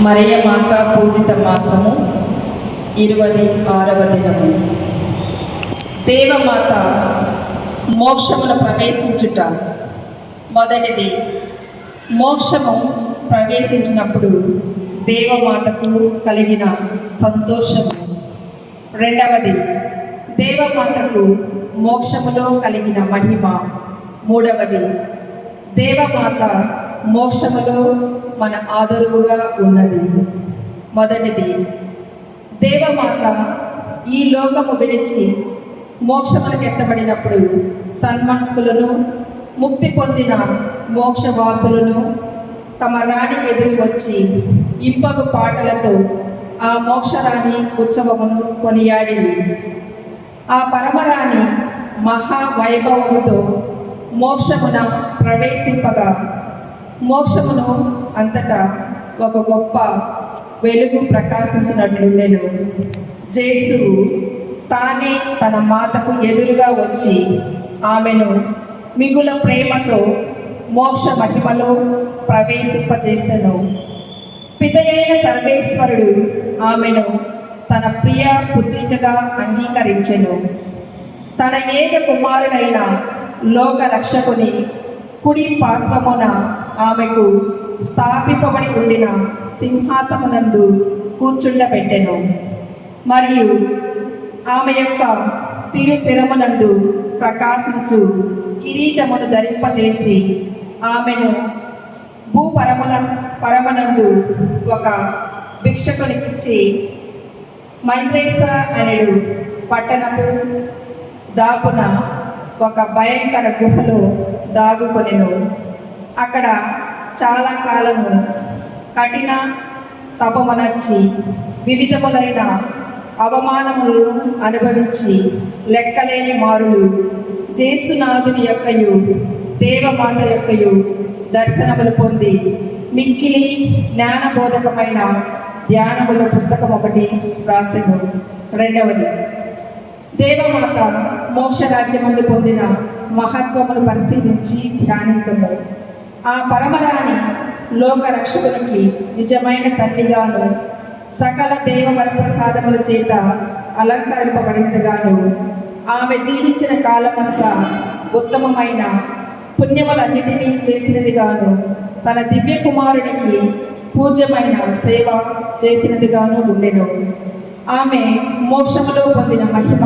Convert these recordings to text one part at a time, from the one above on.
మరియ మాత పూజిత మాసము 26వ దినము. దేవమాత మోక్షమును ప్రవేశించుట. మొదటిది, మోక్షము ప్రవేశించినప్పుడు దేవమాతకు కలిగిన సంతోషము. రెండవది, దేవమాతకు మోక్షములో కలిగిన మహిమ. మూడవది, దేవమాత మోక్షములో మన ఆదరువుగా ఉన్నది. మొదటిది, దేవమాత ఈ లోకము విడిచి మోక్షములకు ఎత్తబడినప్పుడు సన్మనస్కులను, ముక్తి పొందిన మోక్షవాసులను తమ రాణికి ఎదురు వచ్చి ఇంపగు పాటలతో ఆ మోక్షరాణి ఉత్సవమును కొనియాడింది. ఆ పరమరాణి మహావైభవముతో మోక్షమున ప్రవేశింపగా మోక్షమును అంతటా ఒక గొప్ప వెలుగు ప్రకాశించినట్లుండెను. జేసువు తానే తన మాతకు ఎదురుగా వచ్చి ఆమెను మిగుల ప్రేమతో మోక్ష మహిమలో ప్రవేశింపజేసెను. పితయైన సర్వేశ్వరుడు ఆమెను తన ప్రియ పుత్రికగా అంగీకరించెను. తన ఏక కుమారుడైన లోక రక్షకుని కుడి పార్శ్వమున ఆమెకు స్థాపింపబడి ఉండిన సింహాసమునందు కూర్చుండబెట్టెను. మరియు ఆమె యొక్క తిరుశిరమునందు ప్రకాశించు కిరీటమును ధరింపజేసి ఆమెను పరమనందు ఒక భిక్షకునికిచ్చి మండ్రేస అనెడు పట్టణపు దాపున ఒక భయంకర గుహలో దాగుకొనెను. అక్కడ చాలా కాలము కఠిన తపమనర్చి వివిధములైన అవమానములను అనుభవించి లెక్కలేని మారులు జేసునాథుని యొక్కయు దేవమాత యొక్కయు దర్శనములు పొంది మిక్కిలి జ్ఞానబోధకమైన ధ్యానముల పుస్తకం ఒకటి రాసెను. రెండవది, దేవమాత మోక్షరాజ్యమందు పొందిన మహత్వమును పరిశీలించి ధ్యానింతము. ఆ పరమరాణి లోక రక్షకునికి నిజమైన తల్లిగాను సకల దేవవరప్రసాదముల చేత అలంకరింపబడినదిగాను ఆమె జీవించిన కాలమంతా ఉత్తమమైన పుణ్యములన్నిటినీ చేసినదిగాను తన దివ్య కుమారునికి పూజ్యమైన సేవ చేసినదిగాను ఉండెను. ఆమె మోక్షములో పొందిన మహిమ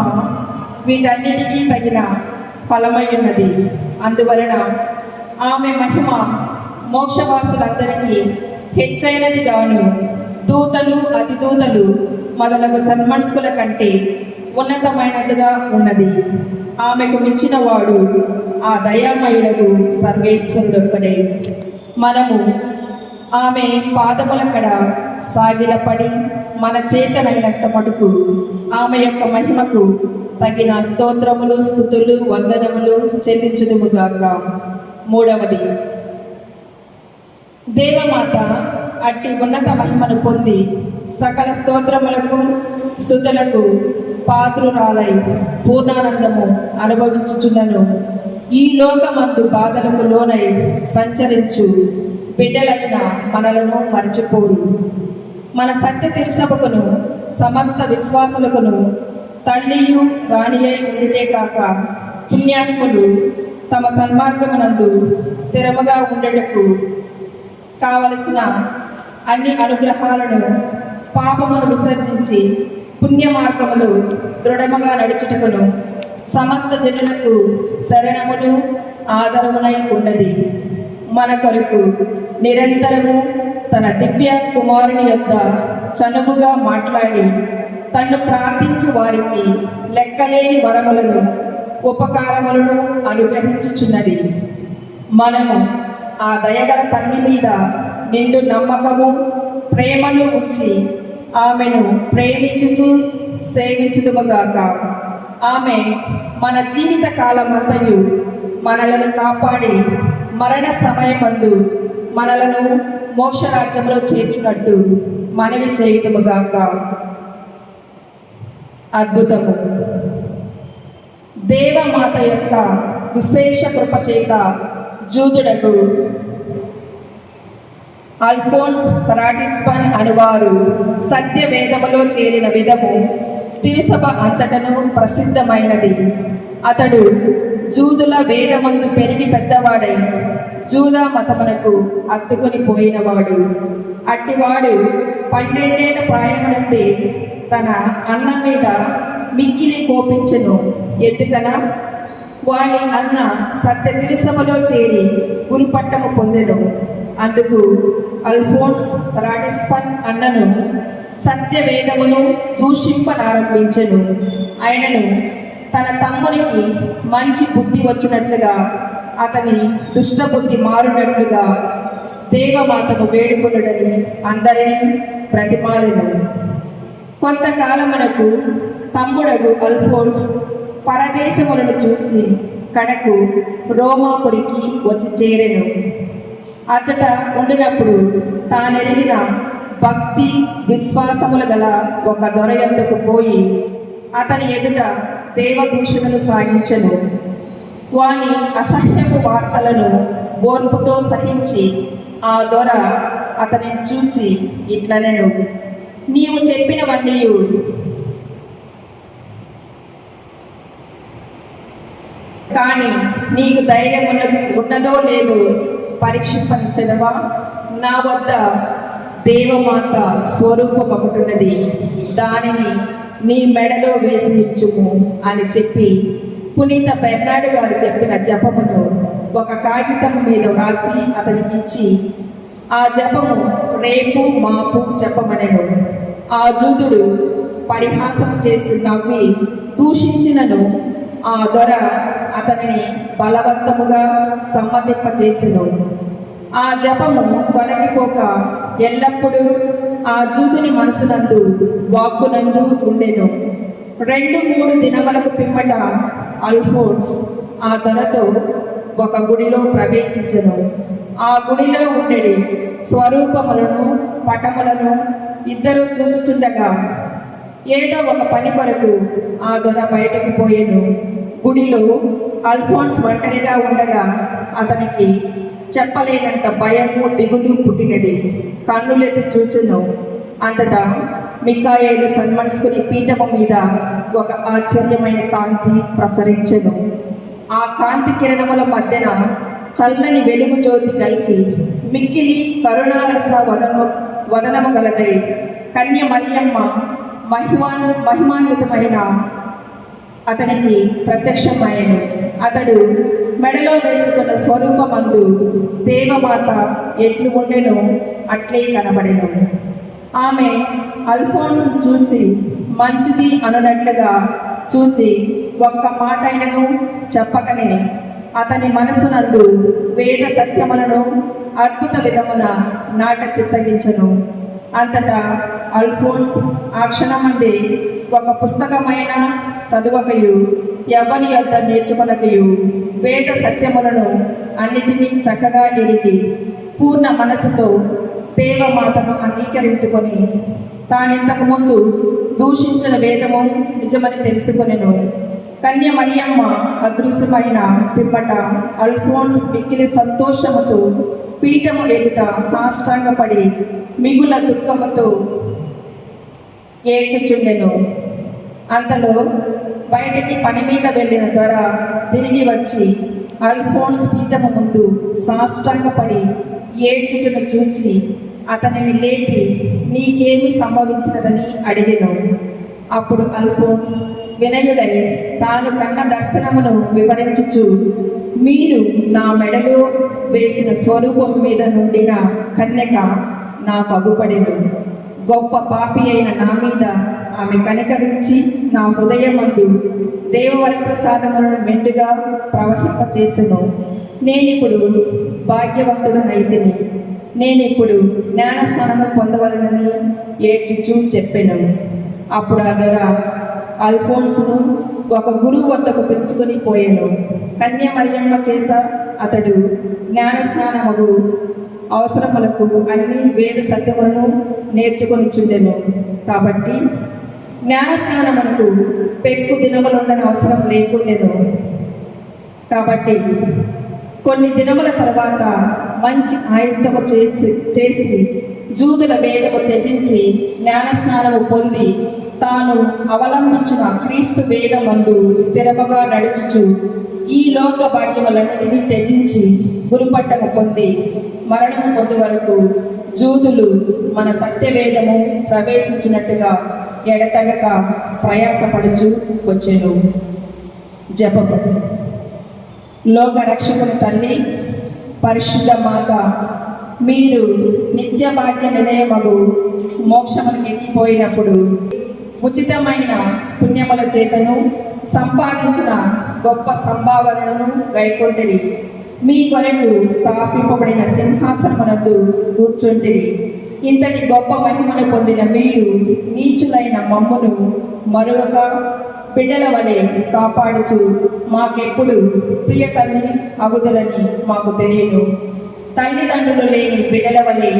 వీటన్నిటికీ తగిన ఫలమై ఉన్నది. అందువలన ఆమె మహిమ మోక్షవాసులందరికీ హెచ్చైనది గాను దూతలు, అతిదూతలు మొదలగు సన్మనస్కుల కంటే ఉన్నతమైనదిగా ఉన్నది. ఆమెకు మించిన వాడు ఆ దయామయుడగు సర్వేశ్వరుడొక్కడే. మనము ఆమె పాదములకడ సాగిలపడి మన చేతనైనంత మటుకు ఆమె యొక్క మహిమకు తగిన స్తోత్రములు, స్తుతులు, వందనములు చెల్లించుదుముగాక. మూడవది, దేవమాత అట్టి ఉన్నత మహిమను పొంది సకల స్తోత్రములకు, స్తుతులకు పాత్రురాలై పూర్ణానందము అనుభవించుచున్నను. ఈ లోకమందు బాధలకు లోనై సంచరించు బిడ్డలైన మనలను మరచిపోడు. మన సత్య తిరుసభకును సమస్త విశ్వాసులకును తల్లియు రాణియై ఉండుటే కాక పుణ్యాత్ములు తమ సన్మార్గమునందు స్థిరముగా ఉండటకు కావలసిన అన్ని అనుగ్రహాలను పాపమును విసర్జించి పుణ్య మార్గములు దృఢముగా నడుచుటకును సమస్త జనులకు శరణములు ఆదరమునై ఉన్నది. మన కొరకు నిరంతరము తన దివ్య కుమారుని యొద్ద చనువుగా మాట్లాడి తన్ను ప్రార్థించు వారికి లెక్కలేని వరములను, ఉపకారములను అనుగ్రహించుచున్నది. మనము ఆ దయగల తల్లి మీద నిండు నమ్మకము, ప్రేమను ఉంచి ఆమెను ప్రేమించుచు సేవించుదుముగాక. ఆమె మన జీవిత కాలమంతయు మనలను కాపాడి మరణ సమయమందు మనలను మోక్షరాజ్యంలో చేర్చినట్టు మనవి చేయుదుముగాక. అద్భుతము. దేవమాత యొక్క విశేష కృపచేత జూదుడకు అల్ఫోన్స్ రాటిస్పన్ అనువారు సత్యవేదములో చేరిన విధము తిరుసభ అంతటను ప్రసిద్ధమైనది. అతడు జూదుల వేదమందు పెరిగి పెద్దవాడై జూదా మతమునకు అత్తుకొని పోయినవాడు. అట్టివాడు 12 ఏళ్ల ప్రాయమునందే తన అన్న మీద మిక్కిలి కోపించెను. ఎందుకన వాని అన్న సత్య తిరుసభలో చేరి గురుపట్టము పొందెను. అందుకు అల్ఫోన్స్ రాటిస్పన్ అన్నను సత్యవేదమును దూషింపనారంభించెను. ఆయనను తన తమ్మునికి మంచి బుద్ధి వచ్చినట్లుగా అతని దుష్టబుద్ధి మారినట్లుగా దేవమాతను వేడుకొనుడని అందరినీ ప్రతిమాలెను. కొంతకాలమునకు తమ్ముడగు అల్ఫోన్స్ పరదేశములను చూసి కడకు రోమాపురికి వచ్చి చేరెను. అచ్చట ఉండినప్పుడు తానెరిగిన భక్తి విశ్వాసములు గల ఒక దొర యొద్దకు పోయి అతని ఎదుట దేవదూషణలు సాగించెను. వాని అసహ్యపు వార్తలను ఓర్పుతో సహించి ఆ దొర అతనిని చూచి ఇట్లనెను, నీవు చెప్పినవన్నీ కానీ నీకు ధైర్యం ఉన్నదో లేదో పరీక్షించదవా? నా వద్ద దేవమాత స్వరూపం ఒకటున్నది, దానిని నీ మెడలో వేసి ఇచ్చుము అని చెప్పి పునీత బెర్నాడు గారు చెప్పిన జపమును ఒక కాగితం మీద వ్రాసి అతనికి ఇచ్చి ఆ జపము రేపు మాపు చెప్పమనెను. ఆ జూదుడు పరిహాసం చేసి నవ్వి దూషించినను ఆ దొర అతనిని బలవంతముగా సమ్మతింపచేసెను. ఆ జపము తొలగిపోక ఎల్లప్పుడూ ఆ జూదుని మనసునందు వాక్కునందు ఉండెను. 2-3 దినములకు పిమ్మట అల్ఫోన్స్ ఆ దొరతో ఒక గుడిలో ప్రవేశించెను. ఆ గుడిలో ఉండేది స్వరూపములను పటములను ఇద్దరు చూచుచుండగా ఏదో ఒక పని కొరకు ఆ దొర బయటకు పోయెను. గుడిలో అల్ఫోన్స్ ఒంటరిగా ఉండగా అతనికి చెప్పలేనంత భయము దిగులు పుట్టినది. కన్నులెత్తి చూచెను. అంతటా మిఖాయేలు సన్మనస్కుని పీఠము మీద ఒక ఆశ్చర్యమైన కాంతి ప్రసరించెను. ఆ కాంతి కిరణముల మధ్యన చల్లని వెలుగు జ్యోతి కలిగి మిక్కిలి కరుణారస వదనము గలదై కన్య మరియమ్మ మహిమాన్వితమైన అతనికి ప్రత్యక్షమయ్యను. అతడు మెడలో వేసుకున్న స్వరూపమందు దేవమాత ఎట్లు ఉండెనో అట్లే కనబడెను. ఆమె అల్ఫోన్స్ను చూచి మంచిది అనునట్లుగా చూచి ఒక్క మాటైనను చెప్పకనే అతని మనసునందు వేద సత్యములను అద్భుత విధమున నాట చిత్తగించెను. అంతటా అల్ఫోన్స్ ఆ క్షణమందే ఒక పుస్తకమైన చదువకయు ఎవరి యొద్ద నేర్చుకొనకయు వేద సత్యములను అన్నిటినీ చక్కగా ఎరిగి పూర్ణ మనసుతో దేవమాతను అంగీకరించుకొని తానింతకు ముందు దూషించిన వేదము నిజమని తెలుసుకొనెను. కన్య మరియమ్మ అదృశ్యమైన పిమ్మట అల్ఫోన్స్ మిక్కిలి సంతోషముతో పీఠము ఎదుట సాష్టాంగపడి మిగుల దుఃఖముతో ఏడ్చుచుండెను. అంతలో బయటికి పని మీద వెళ్ళిన దొర తిరిగి వచ్చి అల్ఫోన్స్ పీఠము ముందు సాష్టాంగపడి ఏడ్చుటను చూచి అతనిని లేపి నీకేమి సంభవించినదని అడిగెను. అప్పుడు అల్ఫోన్స్ వినయుడై తాను కన్న దర్శనమును వివరించుచు మీరు నా మెడలో వేసిన స్వరూపం మీద నుండిన కన్యక నా పగుపడెను. గొప్ప పాపి అయిన నా మీద ఆమె కనికరించి నా హృదయమందు దేవవర ప్రసాదములను మెండుగా ప్రవహింపచేసెను. నేనిప్పుడు భాగ్యవంతుడనైతిని. నేనిప్పుడు జ్ఞానస్నానము పొందవలనని ఏడ్చుచూ చెప్పెను. అప్పుడు ఆ దొర అల్ఫోన్స్ను ఒక గురువు వద్దకు పిలుచుకొని పోయెను. కన్య మరియమ్మ చేత అతడు జ్ఞానస్నానముగు అవసరములకు అన్ని వేద సత్యములను నేర్చుకొని చుండెను. కాబట్టి జ్ఞానస్నానమునకు పెక్కు దినములుండని అవసరం లేకుండెను. కాబట్టి కొన్ని దినముల తర్వాత మంచి ఆయుత్తము చేసి జూదుల వేదము త్యజించి జ్ఞానస్నానము పొంది తాను అవలంబించిన క్రీస్తు వేదమందు స్థిరముగా నడుచుచు ఈ లోక భాగ్యములన్నిటినీ త్యజించి గురుపట్టము పొంది మరణము పొందు వరకు జూదులు మన సత్యవేదము ప్రవేశించినట్టుగా ఎడతెగక ప్రయాసపడుచు వచ్చెను. జపము. లోక రక్షకుని తల్లి పరిశుద్ధ మాత, మీరు నిత్య భాగ్య నిలయమగు మోక్షమునికి ఎక్కిపోయినప్పుడు ఉచితమైన పుణ్యముల చేతను సంపాదించిన గొప్ప సంభావనను గైకొంటిరి. మీ కొరకు స్థాపింపబడిన సింహాసనమునందు కూర్చుంటిరి. ఇంతటి గొప్ప మహిమను పొందిన మీరు నీచులైన మమ్మును మరొక బిడ్డల వలె కాపాడుచు మాకెప్పుడు ప్రియ తల్లి అగుదలని మాకు తెలియను. తల్లిదండ్రులు లేని బిడ్డల వలె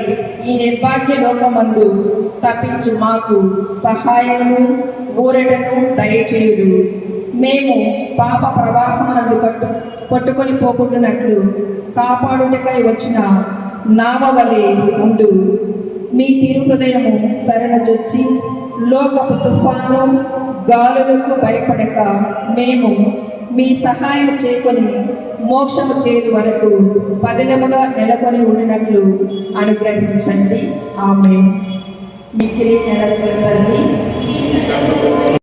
ఈ నిర్భాగ్య లోకమందు తప్పించు మాకు సహాయమును ఊరటను దయచేయుడు. మేము పాప ప్రవాహమునందు కొట్టుకొని పోకుండానట్లు కాపాడుటకై వచ్చిన నావ వలె ఉండు. మీ తిరు హృదయము శరణజొచ్చి లోకపు తుఫాను గాలులకు భయపడక మేము మీ సహాయం చేకొని మోక్షము చేరు వరకు పదిలముగా నెలకొని ఉండినట్లు అనుగ్రహించండి. ఆమేన్. మిక్కిలి నెలకొల తల్లి